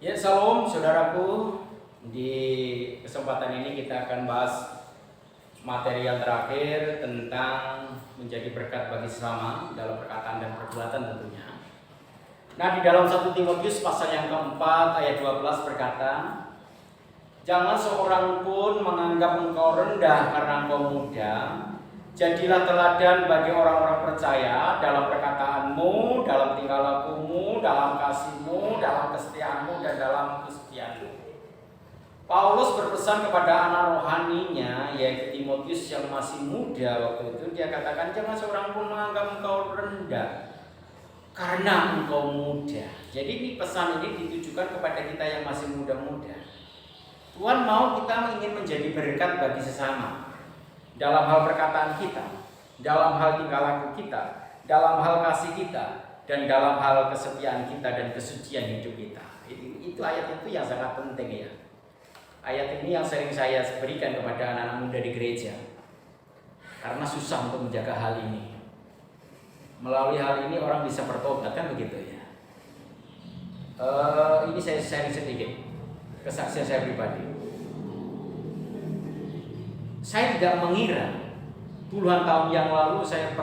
Ya, salam saudaraku. Di kesempatan ini kita akan bahas materi yang terakhir tentang menjadi berkat bagi sesama dalam perkataan dan perbuatan tentunya. Nah, di dalam 1 Timotius pasal yang keempat ayat 12 berkata, "Jangan seorang pun menganggap engkau rendah karena engkau muda. Jadilah teladan bagi orang-orang percaya dalam perkataanmu, dalam tingkah lakumu, dalam kasihmu, dalam kesetiaanmu, dan dalam kesetiaanmu." Paulus berpesan kepada anak rohaninya, yaitu Timotius yang masih muda waktu itu. Dia katakan, jangan seorang pun menganggap engkau rendah karena engkau muda. Jadi ini pesan ini ditujukan kepada kita yang masih muda-muda. Tuhan mau kita ingin menjadi berkat bagi sesama dalam hal perkataan kita, dalam hal tingkah laku kita, dalam hal kasih kita, dan dalam hal kesetiaan kita dan kesucian hidup kita. Itu ayat itu yang sangat penting ya. Ayat ini yang sering saya berikan kepada anak-anak muda di gereja, karena susah untuk menjaga hal ini. Melalui hal ini orang bisa bertobat, kan begitu ya. Ini saya sharing sedikit kesaksian saya pribadi. Saya tidak mengira puluhan tahun yang lalu saya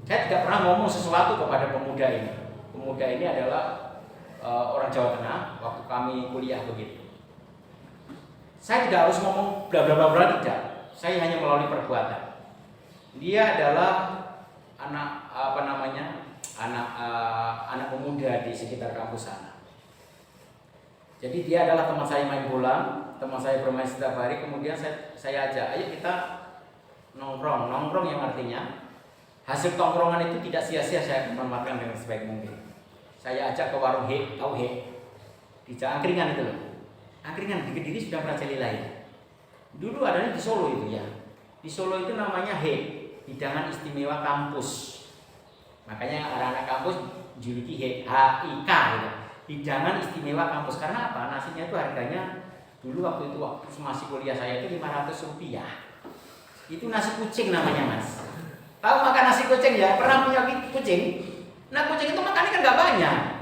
tidak pernah ngomong sesuatu kepada pemuda ini. Pemuda ini adalah orang Jawa Tengah waktu kami kuliah begitu. Saya tidak harus ngomong bla bla bla bla, tidak. Saya hanya melalui perbuatan. Dia adalah anak pemuda di sekitar kampus sana. Jadi dia adalah teman saya main bola, teman saya bermain setiap hari. Kemudian saya ajak, ayo kita nongkrong yang artinya hasil tongkrongan itu tidak sia-sia saya manfaatkan dengan sebaik mungkin. Saya ajak ke warung He, tahu He? Di Angkringan itu loh. Angkringan dikit-dikit sudah merajalela ya. Dulu adanya di Solo itu ya. Di Solo itu namanya He, hidangan istimewa kampus. Makanya anak-anak kampus juluki He, HIK gitu. Hidangan istimewa kampus. Karena apa? Nasinya itu harganya dulu waktu masih kuliah saya itu 500 rupiah. Itu nasi kucing namanya mas. Tahu makan nasi kucing ya? Pernah punya kucing? Nah kucing itu makannya kan gak banyak.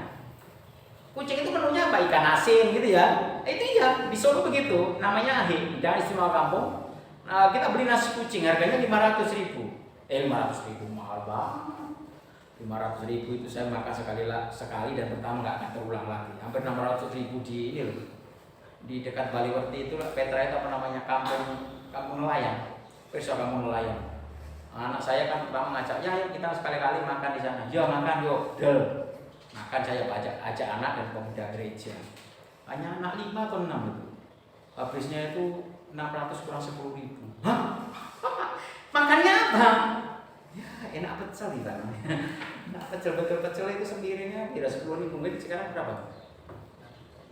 Kucing itu menunya apa? Ikan asin gitu ya. Itu ya di Solo begitu. Namanya hidangan istimewa kampung. Nah, kita beli nasi kucing harganya 500 ribu. 500 ribu mahal banget. 500 ribu itu saya makan sekali dan pertama nggak akan terulang lagi. Hampir 600 ribu di ini loh. Di dekat Baliwerti itu Petra itu apa namanya kampung nelayan. Perso kampung nelayan. Anak saya kan pertama ngajak, ya yuk kita sekali-kali makan di sana. Yo makan yuk, del. Makan saya ajak anak dan pemuda gereja. Hanya anak 5 atau 6 itu. Habisnya itu 600 kurang 10 ribu. Hah? Makannya apa? Ya enak pecel gitu. Enak pecel itu sendirinya kira 10 ribu. Sekarang berapa?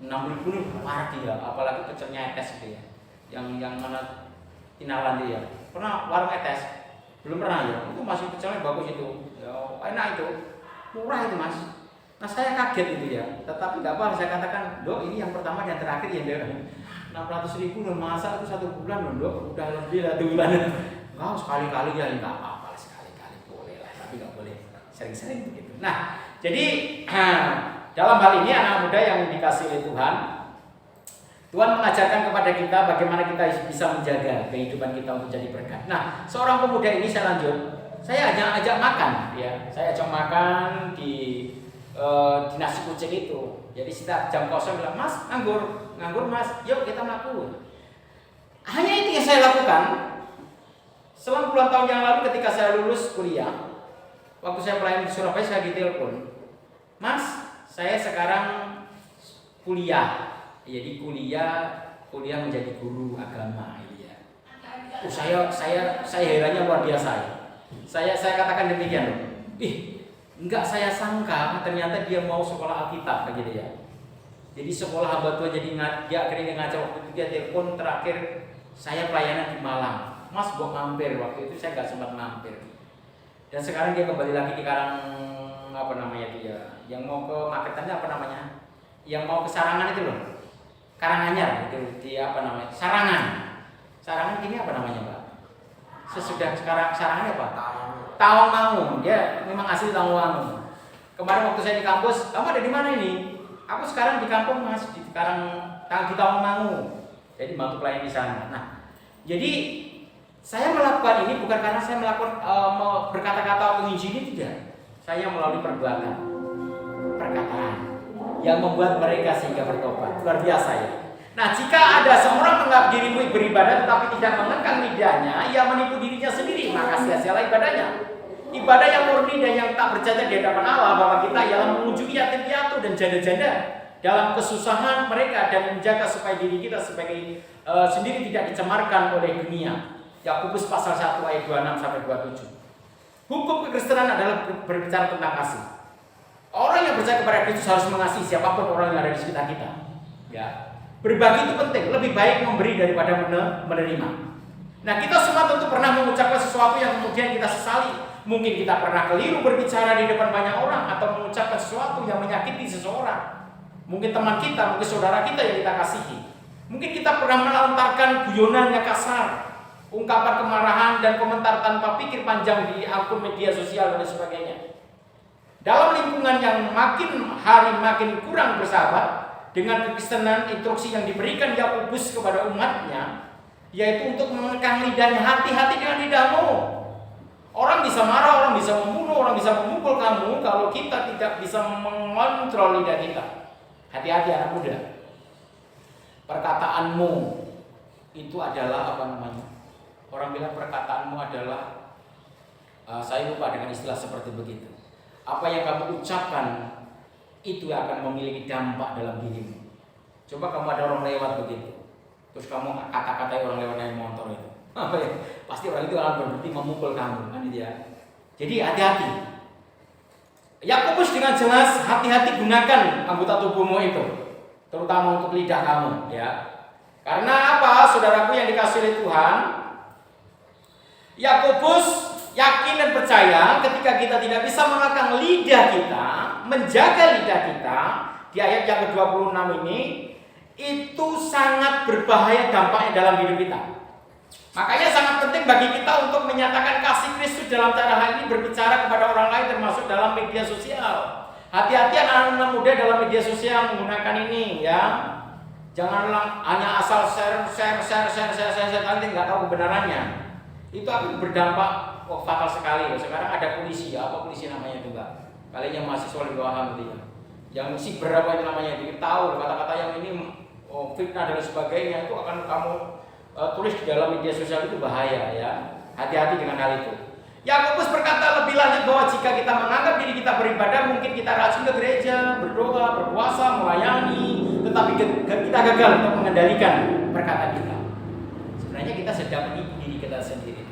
6 ribu nih parah dia. Apalagi pecelnya etes gitu ya. Yang mana Tinalan dia. Pernah warung etes? Belum pernah ya. Itu masih pecelnya bagus itu. Ya, enak itu. Murah itu mas. Nah saya kaget itu ya. Tetapi nggak apa saya katakan, dok ini yang pertama dan terakhir ya dok. 600 ribu udah masak itu 1 bulan loh dok. Udah lebih lah 2 bulan. Wow sekali-kali ya nggak apa-apa sekali-kali boleh lah. Tapi nggak boleh sering-sering begitu. Nah jadi dalam hal ini anak muda yang dikasih oleh Tuhan mengajarkan kepada kita bagaimana kita bisa menjaga kehidupan kita untuk jadi berkat. Nah, seorang pemuda ini saya ajak makan, ya. Saya ajak makan di nasi kucing itu. Jadi setiap jam kosong bilang, mas, nganggur mas, yuk kita makan. Hanya itu yang saya lakukan. Selang puluhan tahun yang lalu ketika saya lulus kuliah, waktu saya pelayan di Surabaya saya ditelepon, mas, saya sekarang kuliah. Jadi kuliah menjadi guru agama ya. Saya herannya luar biasa ya. Saya katakan demikian loh. Enggak saya sangka ternyata dia mau sekolah Alkitab begitu ya. Jadi sekolah hamba Tuhan jadi dia akhirnya ngajak waktu itu dia telepon terakhir saya pelayanan di Malang. Mas gua mampir waktu itu saya nggak sempat mampir. Dan sekarang dia kembali lagi di Yang mau ke Magetan apa namanya? Yang mau ke Sarangan itu loh. Karanganyar itu Sarangan ini apa namanya Pak? Sesudah sekarang Sarangan apa? Tawangmangu. Dia memang asli Tawangmangu. Kemarin waktu saya di kampus, kamu ada di mana ini? Aku sekarang di kampung Mas, di Tawangmangu. Jadi bantu klien di sana. Nah, jadi saya melakukan ini bukan karena saya melakukan berkata-kata atau menginjili, tidak. Saya melalui perbuatan, perkataan yang membuat mereka sehingga bertobat. Luar biasa ya. Nah, jika ada seorang menganggap dirimu beribadah tetapi tidak mengekang lidahnya, ia menipu dirinya sendiri, maka sia-sialah ibadahnya. Ibadah yang murni dan yang tak bercacat di hadapan Allah bahwa kita ialah mengunjungi yatim piatu dan janda-janda dalam kesusahan mereka dan menjaga supaya diri kita sebagai sendiri tidak dicemarkan oleh dunia. Yakobus pasal 1 ayat 26 sampai 27. Hukum kekristenan adalah berbicara tentang kasih. Orang yang percaya kepada Kristus harus mengasihi siapapun orang yang ada di sekitar kita. Ya. Berbagi itu penting, lebih baik memberi daripada menerima. Nah, kita semua tentu pernah mengucapkan sesuatu yang kemudian kita sesali. Mungkin kita pernah keliru berbicara di depan banyak orang atau mengucapkan sesuatu yang menyakiti seseorang. Mungkin teman kita, mungkin saudara kita yang kita kasihi. Mungkin kita pernah melontarkan guyonan yang kasar, ungkapan kemarahan dan komentar tanpa pikir panjang di akun media sosial dan sebagainya. Dalam lingkungan yang makin hari makin kurang bersahabat dengan kekristenan, instruksi yang diberikan Yakobus kepada umatnya yaitu untuk mengekang lidahnya. Hati-hati dengan lidahmu. Orang bisa marah, orang bisa membunuh, orang bisa memukul kamu kalau kita tidak bisa mengontrol lidah kita. Hati-hati anak muda. Perkataanmu itu adalah apa namanya? Orang bilang perkataanmu adalah saya lupa dengan istilah seperti begitu. Apa yang kamu ucapkan itu akan memiliki dampak dalam dirimu. Coba kamu ada orang lewat begitu, terus kamu kata-katai orang lewat naik motor itu, apa ya? Pasti orang itu akan berhenti memukul kamu, kan itu ya. Jadi hati-hati. Yakobus dengan jelas hati-hati gunakan anggota tubuhmu itu, terutama untuk lidah kamu, ya. Karena apa, saudaraku yang dikasihi oleh Tuhan? Yakobus yakin dan percaya ketika kita tidak bisa mengekang lidah kita, menjaga lidah kita, di ayat yang ke-26 ini, itu sangat berbahaya dampaknya dalam hidup kita. Makanya sangat penting bagi kita untuk menyatakan kasih Kristus dalam cara hal ini berbicara kepada orang lain termasuk dalam media sosial. Hati-hati anak-anak muda dalam media sosial menggunakan ini ya. Janganlah hanya asal share nanti nggak tahu kebenarannya. Itu akan berdampak fatal sekali. Sekarang ada polisi ya, apa polisi namanya itu Mbak? Kalian yang mahasiswa di bawah gitu ya. Yang si berapa itu namanya, jadi tahu kata-kata yang ini fitnah dan sebagainya itu akan kamu tulis di dalam media sosial itu bahaya ya. Hati-hati dengan hal itu. Yakobus berkata lebih lanjut bahwa jika kita menganggap diri kita beribadah, mungkin kita rajin ke gereja, berdoa, berpuasa, melayani, tetapi kita gagal untuk mengendalikan perkataan kita. Sebenarnya kita sedang menipu diri kita sendiri.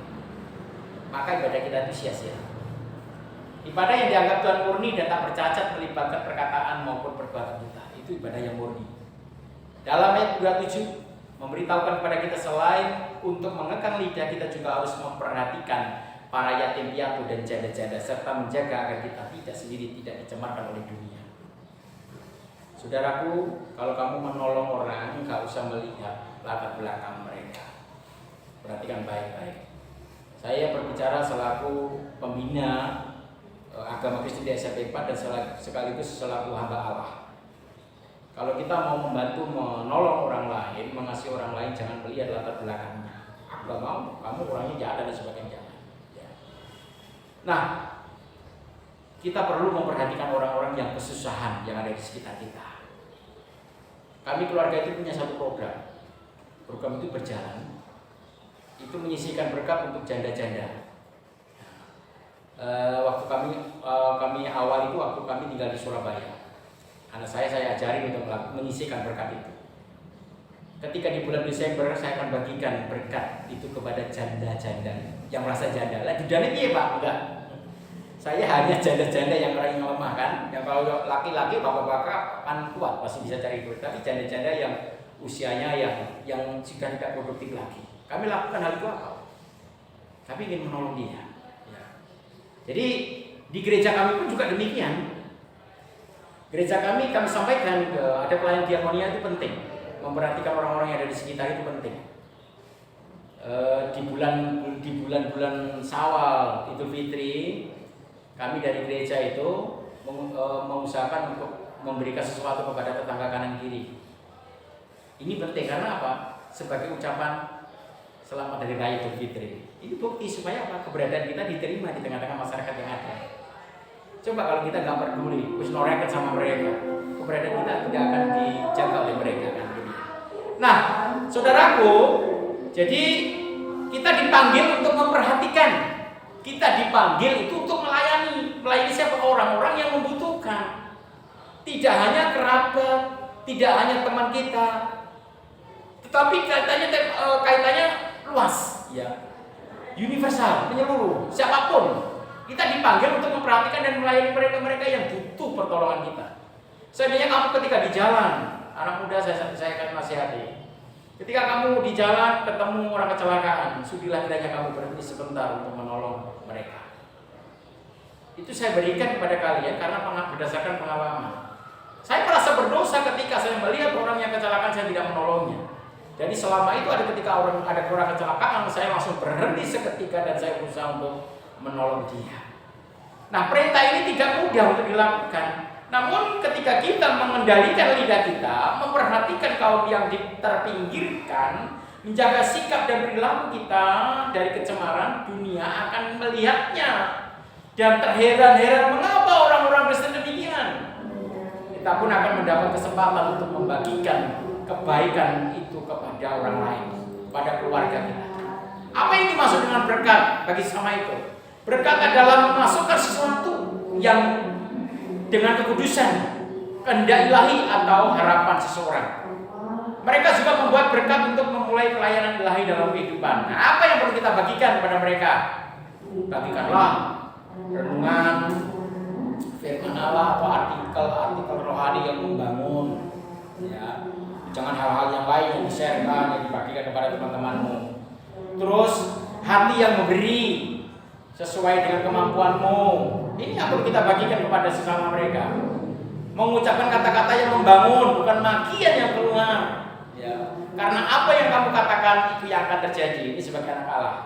Maka ibadah kita itu sia-sia. Ibadah yang dianggap Tuhan murni dan tak bercacat melibatkan perkataan maupun perbuatan kita. Itu ibadah yang murni. Dalam ayat 27 memberitahukan kepada kita selain untuk mengekang lidah, kita juga harus memperhatikan para yatim piatu dan janda-janda serta menjaga agar kita tidak sendiri tidak dicemarkan oleh dunia. Saudaraku, kalau kamu menolong orang, nggak usah melihat latar belakang mereka. Perhatikan baik-baik. Saya berbicara selaku pembina agama Kristen di SMP 4 dan sekaligus selaku hamba Allah. Kalau kita mau membantu menolong orang lain, mengasihi orang lain, jangan melihat latar belakangnya. Aku gak mau, kamu orangnya jahat dan sebagainya. Ya. Nah, kita perlu memperhatikan orang-orang yang kesusahan yang ada di sekitar kita. Kami keluarga itu punya satu program. Program itu berjalan. Itu menyisihkan berkat untuk janda-janda. Waktu kami awal itu waktu kami tinggal di Surabaya. Anak saya ajari untuk menyisihkan berkat itu. Ketika di bulan Desember saya akan bagikan berkat itu kepada janda-janda yang merasa janda. Lah jandanya piye Pak? Enggak. Saya hanya janda-janda yang orang yang lemah kan. Yang kalau laki-laki bapak-bapak kan kuat pasti bisa cari duit. Tapi janda-janda yang usianya yang sudah tidak produktif lagi. Kami lakukan hal itu apa? Kami ingin menolong dia. Ya. Jadi di gereja kami pun juga demikian. Gereja kami sampaikan ada pelayan diakonia itu penting. Memperhatikan orang-orang yang ada di sekitar itu penting. Di bulan-bulan Syawal, Idul Fitri, kami dari gereja itu mengusahakan untuk memberikan sesuatu kepada tetangga kanan kiri. Ini penting karena apa? Sebagai ucapan selamat dari Raya Idul Fitri. Ini bukti supaya apa? Keberadaan kita diterima di tengah-tengah masyarakat yang ada. Coba kalau kita nggak peduli, terus noreket sama mereka, keberadaan kita tidak akan dijaga oleh mereka kan. Nah, saudaraku, jadi kita dipanggil untuk memperhatikan. Kita dipanggil itu untuk melayani siapa? Orang-orang yang membutuhkan. Tidak hanya kerabat, tidak hanya teman kita, tetapi kaitannya luas, ya, universal, menyeluruh, siapapun. Kita dipanggil untuk memperhatikan dan melayani mereka yang butuh pertolongan kita. Seandainya kamu ketika di jalan, anak muda saya akan nasihati. Ketika kamu di jalan ketemu orang kecelakaan, sudilah kiranya kamu berhenti sebentar untuk menolong mereka. Itu saya berikan kepada kalian karena berdasarkan pengalaman. Saya merasa berdosa ketika saya melihat orang yang kecelakaan saya tidak menolongnya. Jadi selama itu ada ketika ada orang kecelakaan, saya langsung berhenti seketika dan saya berusaha untuk menolong dia. Nah, perintah ini tidak mudah untuk dilakukan. Namun ketika kita mengendalikan lidah kita, memperhatikan kaum yang terpinggirkan, menjaga sikap dan perilaku kita dari kecemaran, dunia akan melihatnya dan terheran-heran mengapa orang-orang Kristen demikian. Kita pun akan mendapat kesempatan untuk membagikan kebaikan itu kepada orang lain, pada keluarga kita. Apa yang dimaksud dengan berkat bagi sesama itu? Berkat adalah memasukkan sesuatu yang dengan kekudusan, kehendak ilahi atau harapan seseorang. Mereka juga membuat berkat untuk memulai pelayanan ilahi dalam kehidupan. Nah, apa yang perlu kita bagikan kepada mereka? Bagikanlah renungan, firman Allah atau artikel rohani yang membangun. Ya, jangan hal-hal yang lain yang di-sharekan, yang dibagikan kepada teman-temanmu. Terus hati yang memberi sesuai dengan kemampuanmu. Ini yang perlu kita bagikan kepada sesama mereka. Mengucapkan kata-kata yang membangun, bukan makian yang keluar. Ya. Karena apa yang kamu katakan itu yang akan terjadi. Ini sebagai anak Allah.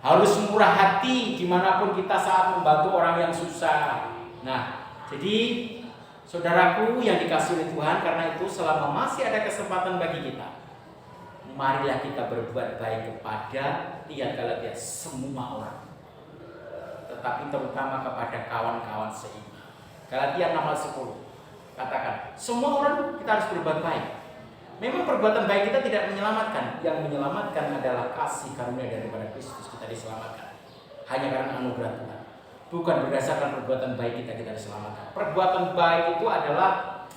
Harus murah hati dimanapun kita saat membantu orang yang susah. Nah, jadi saudaraku yang dikasihi oleh Tuhan, karena itu selama masih ada kesempatan bagi kita, marilah kita berbuat baik kepada lihat semua orang, tetapi terutama kepada kawan-kawan seiman. Galatia 6:10 katakan, semua orang kita harus berbuat baik. Memang perbuatan baik kita tidak menyelamatkan. Yang menyelamatkan adalah kasih karunia daripada Kristus, kita diselamatkan hanya karena anugerah Tuhan. Bukan berdasarkan perbuatan baik kita diselamatkan. Perbuatan baik itu adalah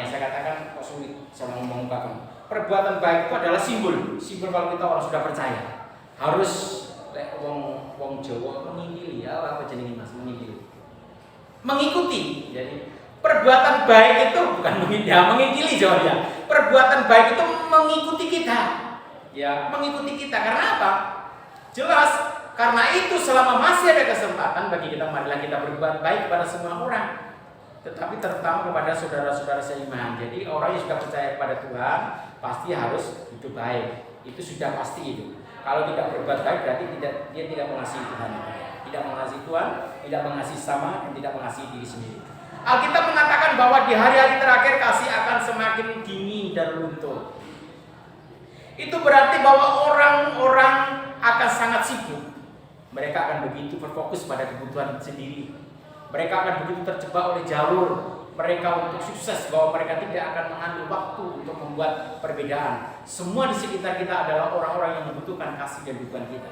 saya katakan kok sulit saya mau mengungkapkan. Perbuatan baik itu adalah simbol kalau kita orang sudah percaya. Harus wong Jawa mengingili ya, apa jenenge Mas, mengingili. Mengikuti. Jadi perbuatan baik itu bukan mengingili jawabnya. Perbuatan baik itu mengikuti kita. Ya, mengikuti kita karena apa? Jelas, karena itu selama masih ada kesempatan bagi kita, marilah kita berbuat baik kepada semua orang. Tetapi terutama kepada saudara-saudara seiman. Jadi orang yang sudah percaya kepada Tuhan pasti harus hidup baik. Itu sudah pasti itu. Kalau tidak berbuat baik berarti dia tidak mengasihi Tuhan. Tidak mengasihi Tuhan, tidak mengasihi sama, dan tidak mengasihi diri sendiri. Alkitab mengatakan bahwa di hari-hari terakhir kasih akan semakin dingin dan luntur. Itu berarti bahwa orang-orang akan sangat sibuk. Mereka akan begitu berfokus pada kebutuhan sendiri. Mereka akan begitu terjebak oleh jalur mereka untuk sukses, bahwa mereka tidak akan mengambil waktu untuk membuat perbedaan. Semua di sekitar kita adalah orang-orang yang membutuhkan kasih dan dukungan kita.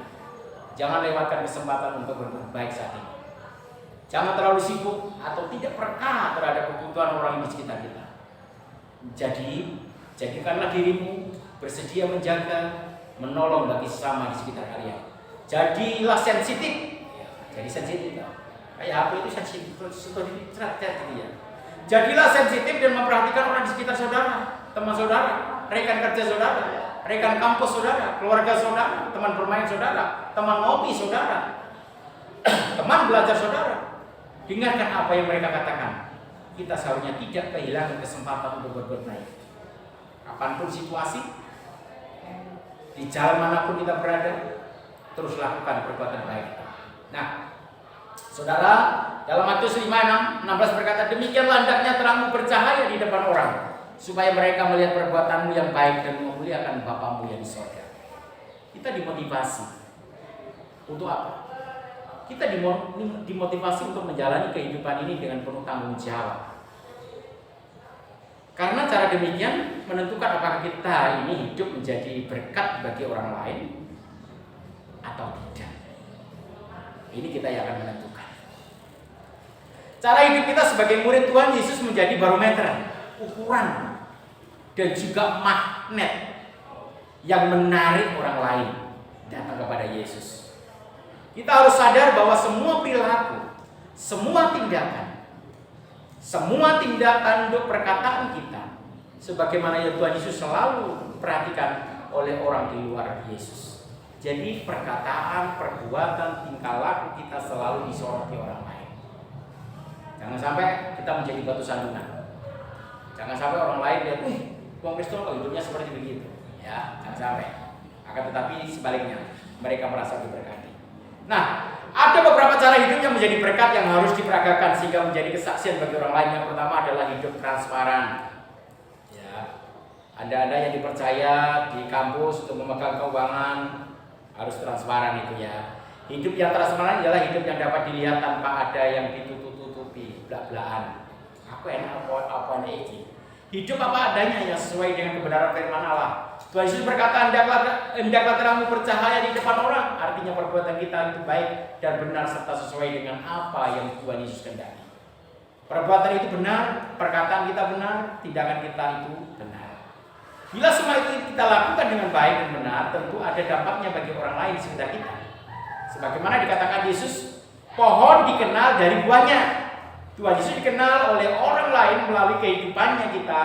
Jangan lewatkan kesempatan untuk berbuat baik saat ini. Jangan terlalu sibuk atau tidak peka terhadap kebutuhan orang di sekitar kita. Jadi, jadikanlah dirimu bersedia menjaga, menolong bagi sesama di sekitar kalian. Jadilah sensitif. Jadi sensitif. Kayak HP itu sensitif, ya. Jadilah sensitif dan memperhatikan orang di sekitar saudara, teman saudara, rekan kerja saudara, rekan kampus saudara, keluarga saudara, teman bermain saudara, teman ngopi saudara, teman belajar saudara. Dengarkan apa yang mereka katakan. Kita seharusnya tidak kehilangan kesempatan untuk berbuat baik. Kapanpun situasi, di jalan manapun kita berada, terus lakukan perbuatan baik. Nah, saudara, Dalam Matius 5:16 berkata, demikianlah hendaknya terangmu bercahaya di depan orang, supaya mereka melihat perbuatanmu yang baik dan memuliakan Bapamu yang di sorga. Kita dimotivasi untuk apa? Kita dimotivasi untuk menjalani kehidupan ini dengan penuh tanggung jawab. Karena cara demikian menentukan apakah kita ini hidup menjadi berkat bagi orang lain atau tidak. Ini kita yang akan menentukan. Cara hidup kita sebagai murid Tuhan Yesus menjadi barometer, ukuran, dan juga magnet yang menarik orang lain datang kepada Yesus. Kita harus sadar bahwa semua perilaku, semua tindakan untuk perkataan kita, sebagaimana yang Tuhan Yesus selalu perhatikan oleh orang di luar Yesus. Jadi perkataan, perbuatan, tingkah laku kita selalu disoroti orang lain. Jangan sampai kita menjadi batu sandungan. Jangan sampai orang lain lihat, wong Kristen kok hidupnya seperti begitu. Ya, jangan sampai. Akan tetapi sebaliknya, mereka merasa diberkati. Nah, ada beberapa cara hidup yang menjadi berkat yang harus diperagakan sehingga menjadi kesaksian bagi orang lain. Yang pertama adalah hidup transparan. Ya, Anda yang dipercaya di kampus untuk memegang keuangan harus transparan itu ya. Hidup yang transparan adalah hidup yang dapat dilihat tanpa ada yang ditutup-tutupi, belak-belakan. Aku enak apa ini. Hidup apa adanya yang sesuai dengan kebenaran firman Allah. Tuhan Yesus berkata, hendaklah terangmu bercahaya di depan orang. Artinya perbuatan kita itu baik dan benar serta sesuai dengan apa yang Tuhan Yesus kehendaki. Perbuatan itu benar, perkataan kita benar, tindakan kita itu benar. Bila semua itu kita lakukan dengan baik dan benar, tentu ada dampaknya bagi orang lain di sekitar kita. Sebagaimana dikatakan Yesus, pohon dikenal dari buahnya. Tuhan Yesus dikenal oleh orang lain melalui kehidupannya kita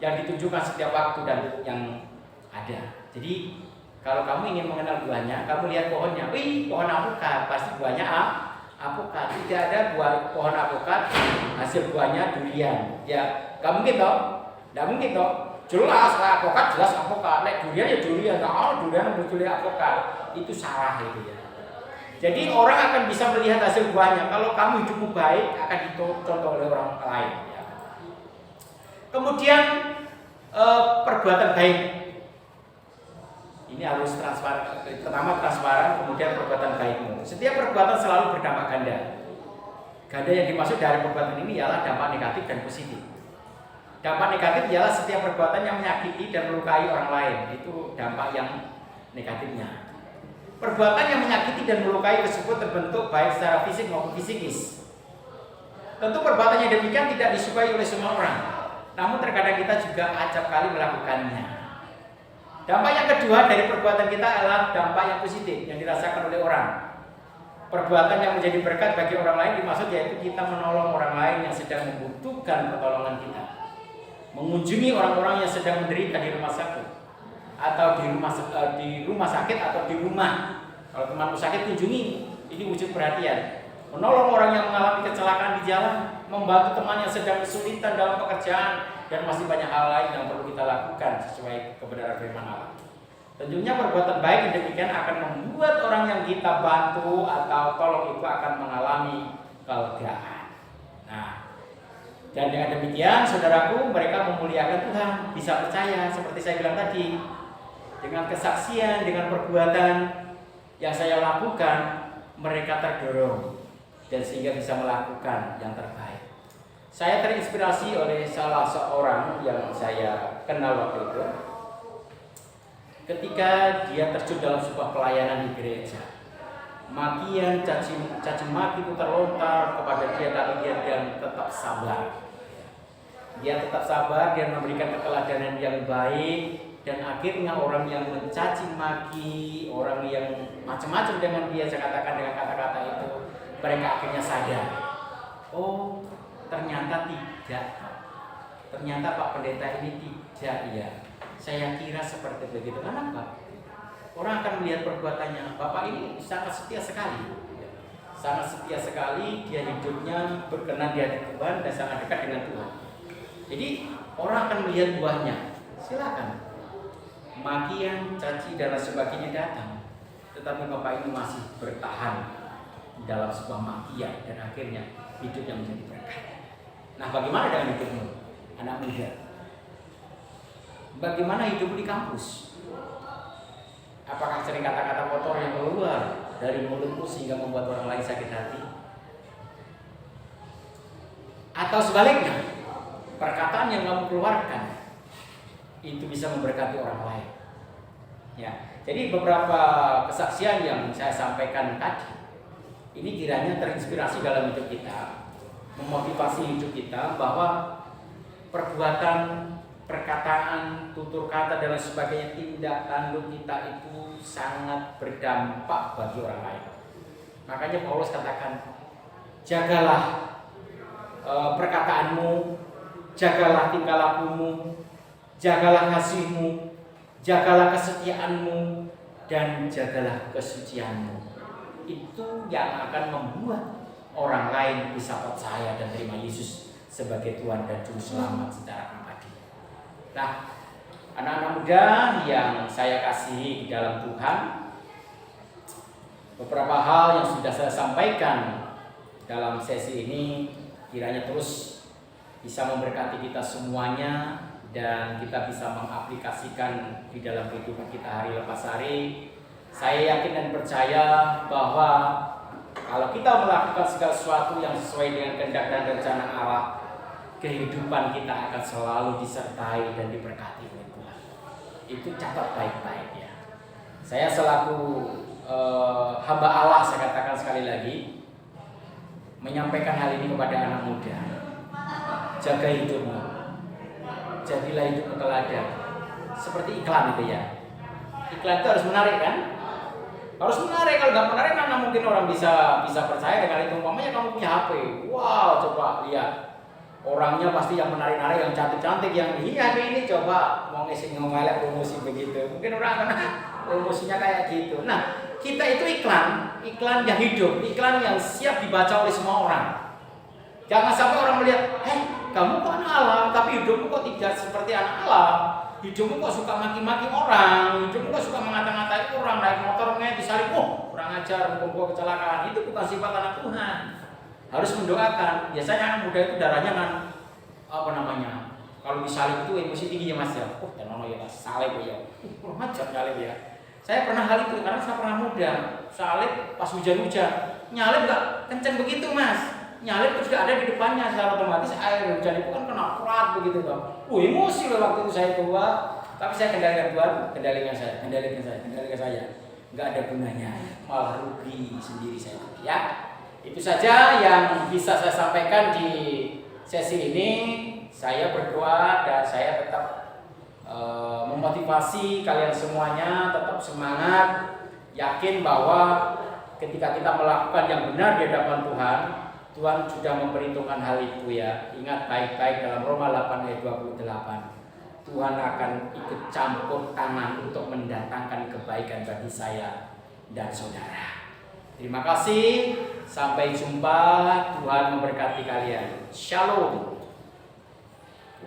yang ditunjukkan setiap waktu dan yang ada. Jadi kalau kamu ingin mengenal buahnya, kamu lihat pohonnya. Pohon alpukat, pasti buahnya alpukat. Tidak ada pohon alpukat hasil buahnya durian. Ya, nggak mungkin toh? Nggak mungkin toh? Jelas alpukat, jelas alpukat. Nek durian ya durian. Durian berjuli alpukat. Itu salah itu ya. Jadi orang akan bisa melihat hasil buahnya. Kalau kamu hidupmu baik, akan dicontoh oleh orang lain. Ya. Kemudian perbuatan baik. Ini harus transparan. Pertama transparan, kemudian perbuatan baikmu. Setiap perbuatan selalu berdampak ganda. Ganda yang dimaksud dari perbuatan ini ialah dampak negatif dan positif. Dampak negatif ialah setiap perbuatan yang menyakiti dan melukai orang lain. Itu dampak yang negatifnya. Perbuatan yang menyakiti dan melukai tersebut terbentuk baik secara fisik maupun psikis. Tentu perbuatan yang demikian tidak disukai oleh semua orang. Namun terkadang kita juga acap kali melakukannya. Dampak yang kedua dari perbuatan kita adalah dampak yang positif yang dirasakan oleh orang. Perbuatan yang menjadi berkat bagi orang lain dimaksud yaitu kita menolong orang lain yang sedang membutuhkan pertolongan kita. Mengunjungi orang-orang yang sedang menderita di rumah sakit atau di rumah sakit atau di rumah. Kalau temanmu sakit kunjungi, ini wujud perhatian. Menolong orang yang mengalami kecelakaan di jalan, membantu teman yang sedang kesulitan dalam pekerjaan, dan masih banyak hal lain yang perlu kita lakukan sesuai kebenaran firman Allah. Tentunya perbuatan baik yang demikian akan membuat orang yang kita bantu atau tolong itu akan mengalami kelegaan. Nah, dan dengan demikian saudaraku, mereka memuliakan Tuhan, bisa percaya seperti saya bilang tadi. Dengan kesaksian, dengan perbuatan yang saya lakukan, mereka terdorong dan sehingga bisa melakukan yang terbaik. Saya terinspirasi oleh salah seorang yang saya kenal waktu itu. Ketika dia terjun dalam sebuah pelayanan di gereja, makian, caci maki itu terlontar kepada dia, tapi dia tetap sabar. Dia tetap sabar, dia memberikan keteladanan yang baik. Dan akhirnya orang yang mencaci maki, orang yang macam-macam dengan dia, saya katakan dengan kata-kata itu, mereka akhirnya sadar. Oh, ternyata tidak. Ternyata Pak Pendeta ini tidak ya. Saya kira seperti begitu. Kenapa? Orang akan melihat perbuatannya. Bapak ini sangat setia sekali. Sangat setia sekali, dia hidupnya berkenan di hati Tuhan dan sangat dekat dengan Tuhan. Jadi orang akan melihat buahnya. Silakan. Makian, caci dan sebagainya datang, tetapi Bapak ini masih bertahan, dalam sebuah makian dan akhirnya hidupnya menjadi berkah. Nah, bagaimana dengan hidupmu, anak muda? Bagaimana hidupmu di kampus? Apakah sering kata-kata kotor yang keluar dari mulutmu sehingga membuat orang lain sakit hati? Atau sebaliknya, perkataan yang kamu keluarkan itu bisa memberkati orang lain? Ya, jadi beberapa kesaksian yang saya sampaikan tadi ini kiranya terinspirasi dalam hidup kita, memotivasi hidup kita bahwa perbuatan, perkataan, tutur kata dan sebagainya, tindak tanduk kita itu sangat berdampak bagi orang lain. Makanya Paulus katakan, jagalah perkataanmu, jagalah tingkah lakumu, jagalah kasihmu, jagalah kesetiaanmu, dan jagalah kesucianmu. Itu yang akan membuat orang lain bisa percaya dan terima Yesus sebagai Tuhan dan Juru Selamat secara pribadi. Nah, anak-anak muda yang saya kasihi di dalam Tuhan, beberapa hal yang sudah saya sampaikan dalam sesi ini kiranya terus bisa memberkati kita semuanya dan kita bisa mengaplikasikan di dalam kehidupan kita hari lepas hari. Saya yakin dan percaya bahwa kalau kita melakukan segala sesuatu yang sesuai dengan kehendak dan rencana Allah, kehidupan kita akan selalu disertai dan diberkati oleh Tuhan. Itu catat baik-baik ya. Saya selaku hamba Allah, saya katakan sekali lagi, menyampaikan hal ini kepada anak muda. Jaga hidupmu, jadilah hidupmu teladan. Seperti iklan itu ya. Iklan itu harus menarik kan? Harus menarik. Kalau nggak menarik, mana mungkin orang bisa percaya dengan itu. Umpamanya kamu punya HP, wow, coba lihat. Orangnya pasti yang menarik-narik, yang cantik-cantik, yang HP ini coba mau ngisi ngomelek promosi begitu. Mungkin orang akan promosinya kayak gitu. Nah, kita itu iklan yang hidup, iklan yang siap dibaca oleh semua orang. Jangan sampai orang melihat, kamu kok anak Allah, tapi hidupmu kok tidak seperti anak Allah. Hidupmu kok suka maki-maki orang, hidupmu kok suka mengata-ngatai orang, naik motornya disalip, kurang ajar, hukum kecelakaan. Itu bukan sifat anak Tuhan. Harus mendoakan. Biasanya anak muda itu darahnya kan kalau disalib itu emosi tinggi ya Mas ya. Tenono ya salib ya. Kurang ajar nyalip ya. Saya pernah hal itu karena saya pernah muda. Salib pas hujan-hujan. Nyalip enggak kenceng begitu Mas. Nyalip terus gak ada di depannya, secara otomatis air hujan itu kan kena kuat begitu toh. Emosi loh waktu itu saya tua. Tapi saya kendalikan Tuhan, kendalikan saya. Enggak ada gunanya. Malah rugi sendiri saya ya. Itu saja yang bisa saya sampaikan di sesi ini. Saya berdoa dan saya tetap memotivasi kalian semuanya tetap semangat, yakin bahwa ketika kita melakukan yang benar di hadapan Tuhan, Tuhan sudah memperhitungkan hal itu ya. Ingat baik-baik dalam Roma 8 ayat 28. Tuhan akan ikut campur tangan untuk mendatangkan kebaikan bagi saya dan saudara. Terima kasih, sampai jumpa. Tuhan memberkati kalian. Shalom.